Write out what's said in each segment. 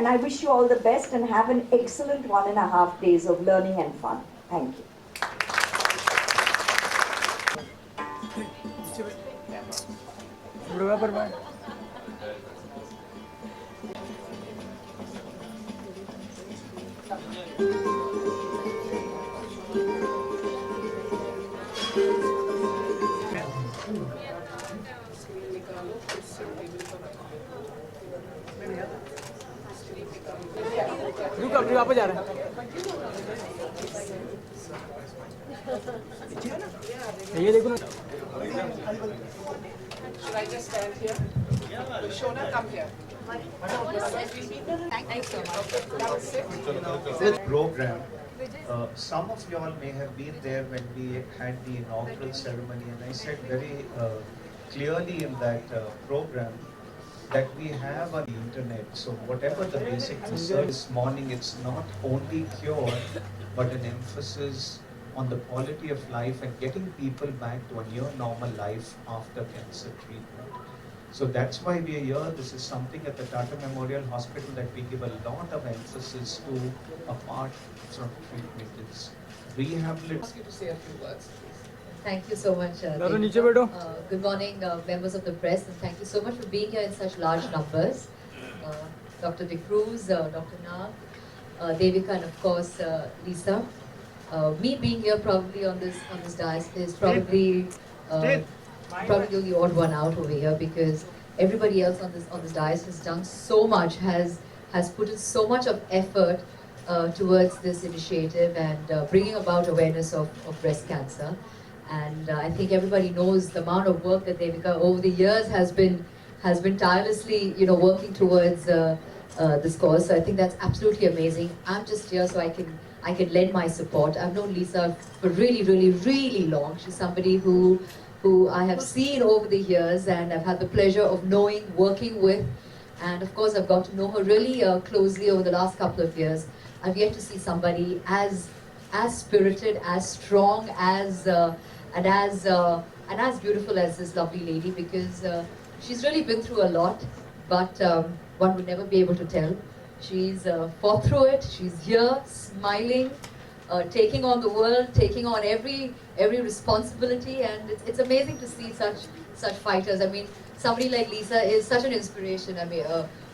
And I wish you all the best and have an excellent 1.5 days of learning and fun. Thank you. वापस जा रहा है ये देखो ना Should I just stand here? Shona, come here. Thank you so much. This program, some of y'all may have been there when we had the inaugural ceremony, and I said very clearly in that program that we have on the internet. So whatever the basic research this morning, it's not only cure, but an emphasis on the quality of life and getting people back to a near normal life after cancer treatment. So that's why we are here. This is something at the Tata Memorial Hospital that we give a lot of emphasis to apart from treatment. It's rehabilitation. Ask you to say a few words, please. Thank you so much. Good morning, members of the press, and thank you so much for being here in such large numbers. Dr. De Cruz, Dr. Nag, Devika, and of course Lisa. Me being here probably on this dais is probably the odd one out over here, because everybody else on this dais has done so much, has put in so much of effort towards this initiative and bringing about awareness of breast cancer. And I think everybody knows the amount of work that Devika over the years has been tirelessly, working towards this cause. So I think that's absolutely amazing. I'm just here so I can lend my support. I've known Lisa for really, really, really long. She's somebody who I have seen over the years, and I've had the pleasure of knowing, working with, and of course I've got to know her really closely over the last couple of years. I've yet to see somebody as spirited, as strong, and as beautiful as this lovely lady, because she's really been through a lot, but one would never be able to tell. She's fought through it. She's here, smiling, taking on the world, taking on every responsibility, and it's amazing to see such fighters. I mean, somebody like Lisa is such an inspiration. I mean,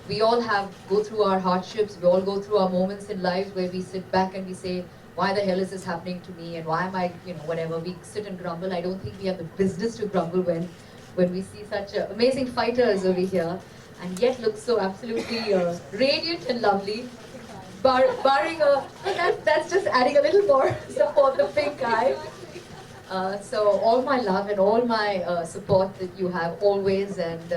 we all go through our hardships. We all go through our moments in life where we sit back and we say, why the hell is this happening to me, and why am I, whatever. We sit and grumble. I don't think we have the business to grumble when we see such amazing fighters over here, and yet look so absolutely radiant and lovely. Barring that's just adding a little more support, the pink eye. So all my love and all my support that you have always, and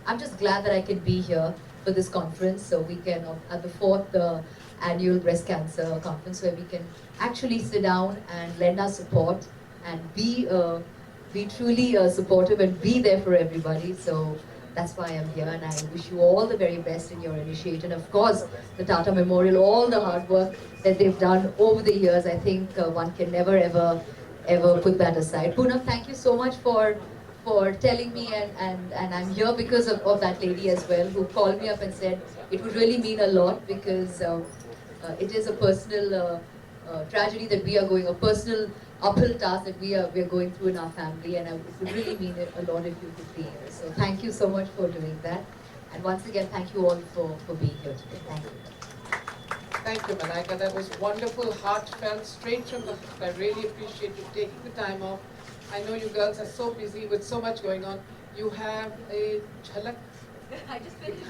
I'm just glad that I can be here for this conference, so we can, at the 4th annual breast cancer conference, where we can actually sit down and lend our support and be truly supportive and be there for everybody. So that's why I'm here, and I wish you all the very best in your initiative. And of course, the Tata Memorial, all the hard work that they've done over the years, I think one can never ever put that aside. Poonam, thank you so much for telling me, and I'm here because of that lady as well, who called me up and said it would really mean a lot, because it is a personal tragedy that we are going, a personal uphill task that we are going through in our family, and it would really mean a lot if you could be here. So thank you so much for doing that, and once again thank you all for being here today. Thank you. Thank you, Malaika. That was wonderful, heartfelt, straight from the heart. I really appreciate you taking the time off. I know you girls are so busy with so much going on. You have a jhalak. I just finished.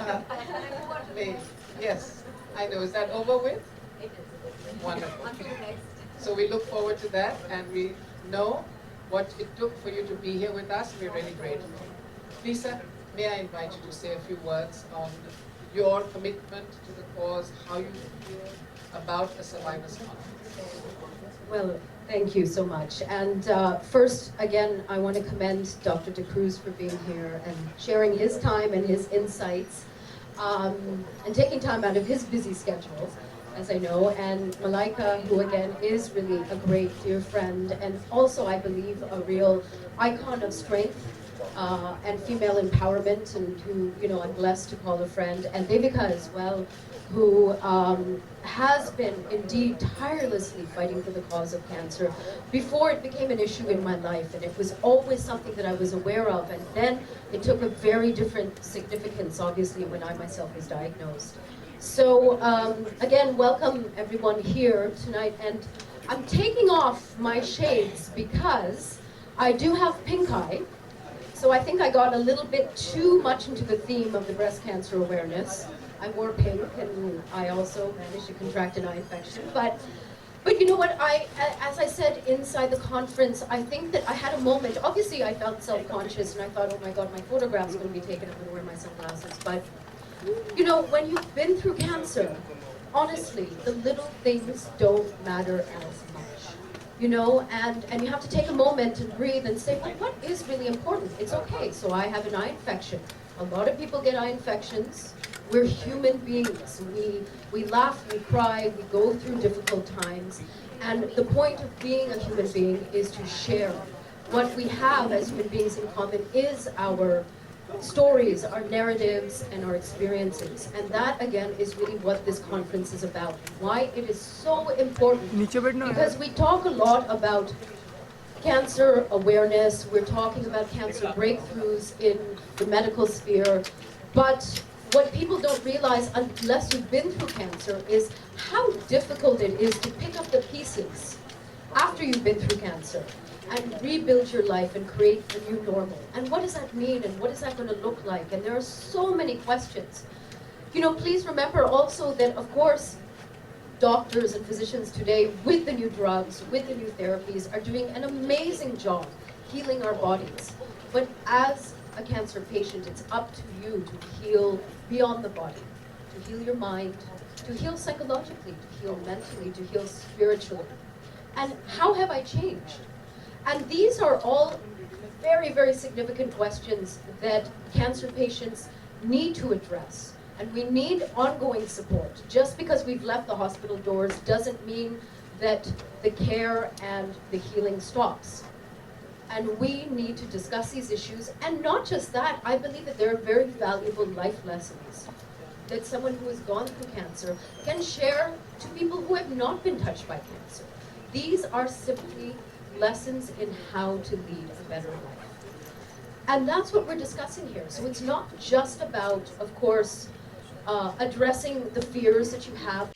Yes, I know. Is that over with? It is. Wonderful. Until next. So we look forward to that, and we know what it took for you to be here with us. We're really grateful. Lisa, may I invite you to say a few words on your commitment to the cause, how you feel about a survivors conference? Well, thank you so much. And first, again, I want to commend Dr. De Cruz for being here and sharing his time and his insights, and taking time out of his busy schedule as I know, and Malaika, who again is really a great dear friend, and also I believe a real icon of strength and female empowerment, and who, you know, I'm blessed to call a friend, and Devika as well, who has been indeed tirelessly fighting for the cause of cancer before it became an issue in my life, and it was always something that I was aware of, and then it took a very different significance, obviously, when I myself was diagnosed. So again, welcome everyone here tonight, and I'm taking off my shades because I do have pink eye. So I think I got a little bit too much into the theme of the breast cancer awareness. I wore pink, and I also managed to contract an eye infection. But you know what, as I said inside the conference, I think that I had a moment. Obviously I felt self-conscious, and I thought, oh my God, my photograph's going to be taken, I'm going to wear my sunglasses. But you know, when you've been through cancer, honestly, the little things don't matter as much. You know, and you have to take a moment and breathe and say, well, what is really important? It's okay, so I have an eye infection. A lot of people get eye infections. We're human beings. We laugh, we cry, we go through difficult times. And the point of being a human being is to share. What we have as human beings in common is our stories, our narratives, and our experiences. And that, again, is really what this conference is about. Why it is so important. Because we talk a lot about cancer awareness, we're talking about cancer breakthroughs in the medical sphere, but what people don't realize unless you've been through cancer is how difficult it is to pick up the pieces after you've been through cancer and rebuild your life and create a new normal. And what does that mean, and what is that going to look like? And there are so many questions. You know, please remember also that, of course, doctors and physicians today, with the new drugs, with the new therapies, are doing an amazing job healing our bodies. But as a cancer patient, it's up to you to heal beyond the body, to heal your mind, to heal psychologically, to heal mentally, to heal spiritually. And how have I changed? And these are all very, very significant questions that cancer patients need to address. And we need ongoing support. Just because we've left the hospital doors doesn't mean that the care and the healing stops. And we need to discuss these issues. And not just that, I believe that there are very valuable life lessons that someone who has gone through cancer can share to people who have not been touched by cancer. These are simply lessons in how to lead a better life. And that's what we're discussing here. So it's not just about, of course, addressing the fears that you have.